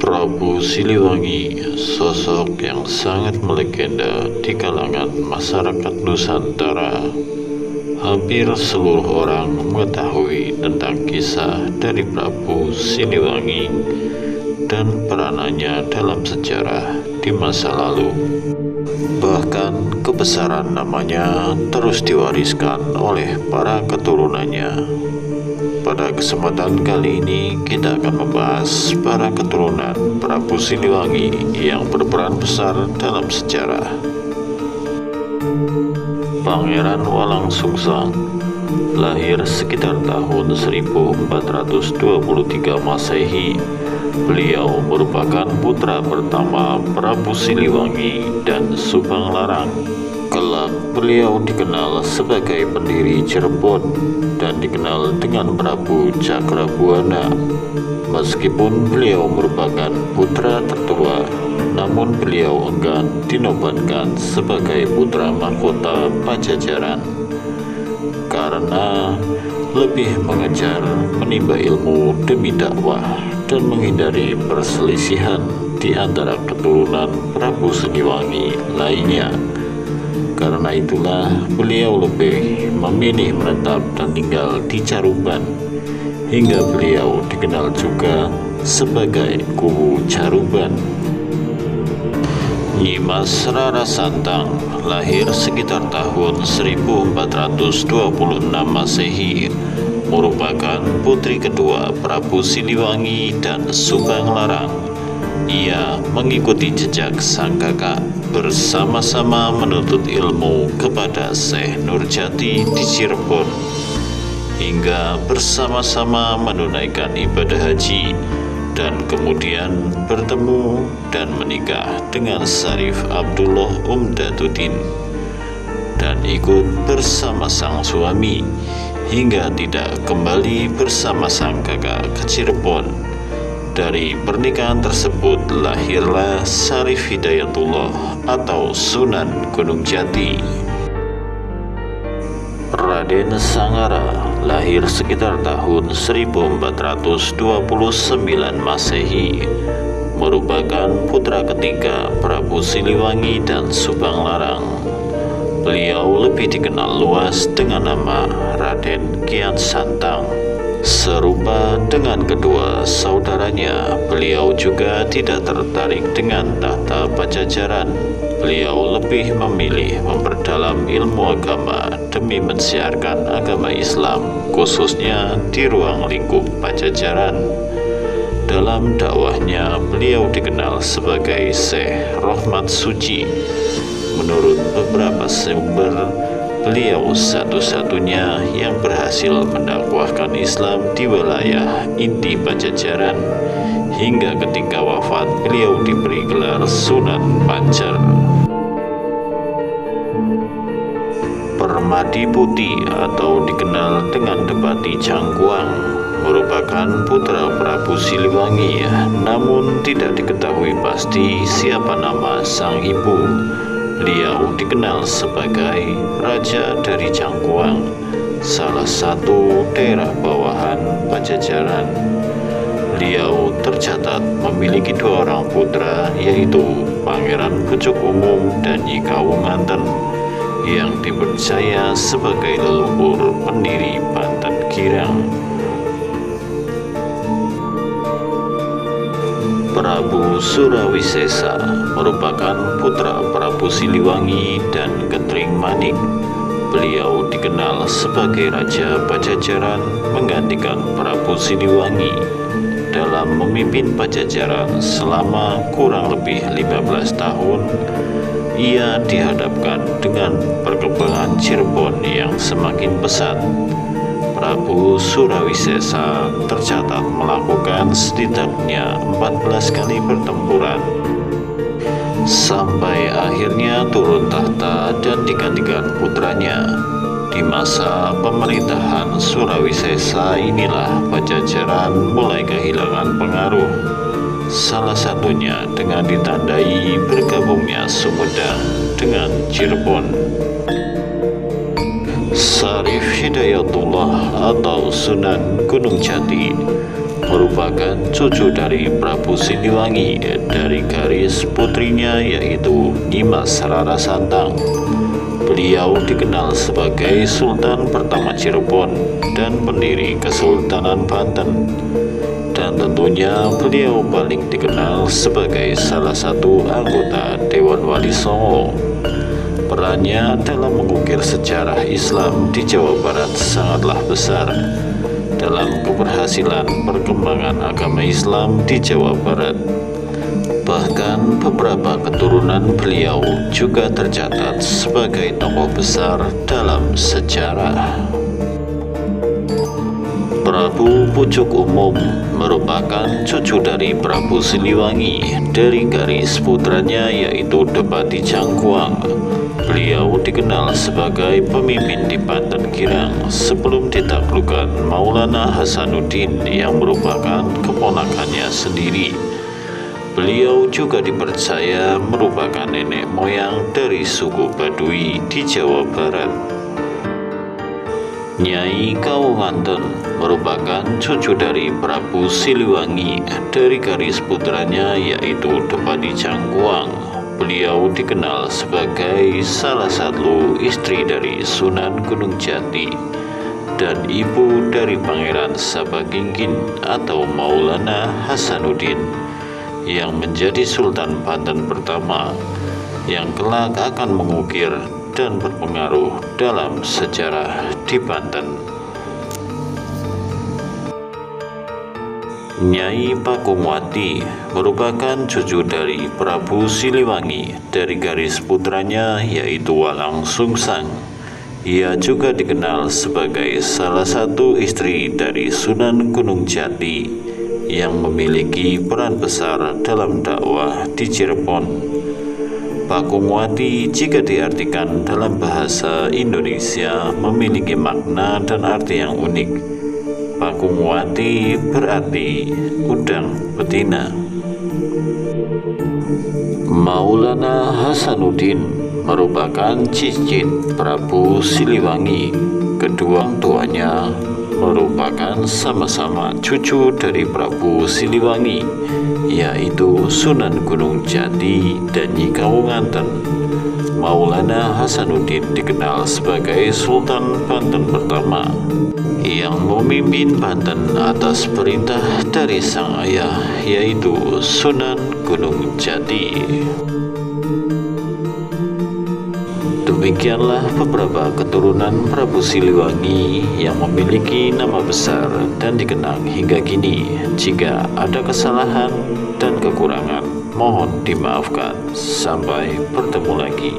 Prabu Siliwangi, sosok yang sangat melegenda di kalangan masyarakat Nusantara. Hampir seluruh orang mengetahui tentang kisah dari Prabu Siliwangi dan peranannya dalam sejarah di masa lalu. Bahkan kebesaran namanya terus diwariskan oleh para keturunannya. Pada kesempatan kali ini kita akan membahas para keturunan Prabu Siliwangi yang berperan besar dalam sejarah. Pangeran Walangsungsang lahir sekitar tahun 1423 Masehi. Beliau merupakan putra pertama Prabu Siliwangi dan Subanglarang. Kelak beliau dikenal sebagai pendiri Cirebon dan dikenal dengan Prabu Cakrabuana. Meskipun beliau merupakan putra tertua, namun beliau enggan dinobatkan sebagai putra mahkota Pajajaran karena lebih mengejar menimba ilmu demi dakwah dan menghindari perselisihan di antara keturunan Prabu Siliwangi lainnya. Karena itulah beliau lebih memilih menetap dan tinggal di Caruban, hingga beliau dikenal juga sebagai Kuwu Caruban. Nyimas Rara Santang lahir sekitar tahun 1426 Masehi, merupakan putri kedua Prabu Siliwangi dan Subanglarang. Ia mengikuti jejak sang kakak, bersama-sama menuntut ilmu kepada Syekh Nurjati di Cirebon, hingga bersama-sama menunaikan ibadah haji, dan kemudian bertemu dan menikah dengan Syarif Abdullah Umdatuddin, dan ikut bersama sang suami, hingga tidak kembali bersama sang kakak ke Cirebon. Dari pernikahan tersebut lahirlah Syarif Hidayatullah atau Sunan Gunung Jati. Raden Sangara lahir sekitar tahun 1429 Masehi, merupakan putra ketiga Prabu Siliwangi dan Subanglarang. Beliau lebih dikenal luas dengan nama Raden Kian Santang. Serupa dengan kedua saudaranya, beliau juga tidak tertarik dengan tahta Pajajaran. Beliau lebih memilih memperdalam ilmu agama demi mensiarkan agama Islam, khususnya di ruang lingkup Pajajaran. Dalam dakwahnya, beliau dikenal sebagai Syekh Rohmat Suci. Menurut beberapa sumber, beliau satu-satunya yang berhasil mendakwahkan Islam di wilayah inti Pajajaran, hingga ketika wafat beliau diberi gelar Sunan Pancer. Permadi Putih atau dikenal dengan Depati Cangkuang merupakan putra Prabu Siliwangi, namun tidak diketahui pasti siapa nama sang ibu. Beliau dikenal sebagai Raja dari Cangkuang, salah satu daerah bawahan Pajajaran. Beliau tercatat memiliki dua orang putra, yaitu Pangeran Pucuk Umum dan Nyi Kawunganten, yang dipercaya sebagai leluhur pendiri Banten Girang. Prabu Surawisesa merupakan putra Prabu Siliwangi dan Ketring Manik. Beliau dikenal sebagai Raja Pajajaran menggantikan Prabu Siliwangi dalam memimpin Pajajaran selama kurang lebih 15 tahun. Ia dihadapkan dengan perkembangan Cirebon yang semakin pesat. Prabu Surawisesa tercatat melakukan setidaknya 14 kali pertempuran, sampai akhirnya turun tahta dan digantikan putranya. Di masa pemerintahan Surawisesa inilah Pajajaran mulai kehilangan pengaruh, salah satunya dengan ditandai bergabungnya Sumedang dengan Cirebon. Syarif Hidayatullah atau Sunan Gunung Jati merupakan cucu dari Prabu Siliwangi dari garis putrinya yaitu Nimas Rara Santang. Beliau dikenal sebagai Sultan pertama Cirebon dan pendiri Kesultanan Banten. Dan tentunya beliau paling dikenal sebagai salah satu anggota Dewan Wali Songo. Perannya dalam mengukir sejarah Islam di Jawa Barat sangatlah besar dalam keberhasilan perkembangan agama Islam di Jawa Barat. Bahkan beberapa keturunan beliau juga tercatat sebagai tokoh besar dalam sejarah. Prabu Pucuk Umum merupakan cucu dari Prabu Siliwangi dari garis putranya yaitu Depati Cangkuang. Beliau dikenal sebagai pemimpin di Banten Girang sebelum ditaklukkan Maulana Hasanuddin yang merupakan keponakannya sendiri. Beliau juga dipercaya merupakan nenek moyang dari suku Baduy di Jawa Barat. Nyai Kauwanten merupakan cucu dari Prabu Siliwangi dari garis putranya yaitu Depati Cangkuang. Beliau dikenal sebagai salah satu istri dari Sunan Gunung Jati dan ibu dari Pangeran Sabagingin atau Maulana Hasanuddin yang menjadi Sultan Banten pertama yang kelak akan mengukir dan berpengaruh dalam sejarah di Banten. Nyai Pakungwati merupakan cucu dari Prabu Siliwangi dari garis putranya yaitu Walang Sungsang. Ia juga dikenal sebagai salah satu istri dari Sunan Gunung Jati yang memiliki peran besar dalam dakwah di Cirebon. Pakungwati jika diartikan dalam bahasa Indonesia memiliki makna dan arti yang unik. Pakungwati berarti udang betina. Maulana Hasanuddin merupakan cicit Prabu Siliwangi. Kedua tuanya merupakan sama-sama cucu dari Prabu Siliwangi, yaitu Sunan Gunung Jati dan Nyi Kauwanten. Maulana Hasanuddin dikenal sebagai Sultan Banten pertama yang memimpin Banten atas perintah dari sang ayah, yaitu Sunan Gunung Jati. Demikianlah beberapa keturunan Prabu Siliwangi yang memiliki nama besar dan dikenang hingga kini. Jika ada kesalahan dan kekurangan, mohon dimaafkan. Sampai bertemu lagi.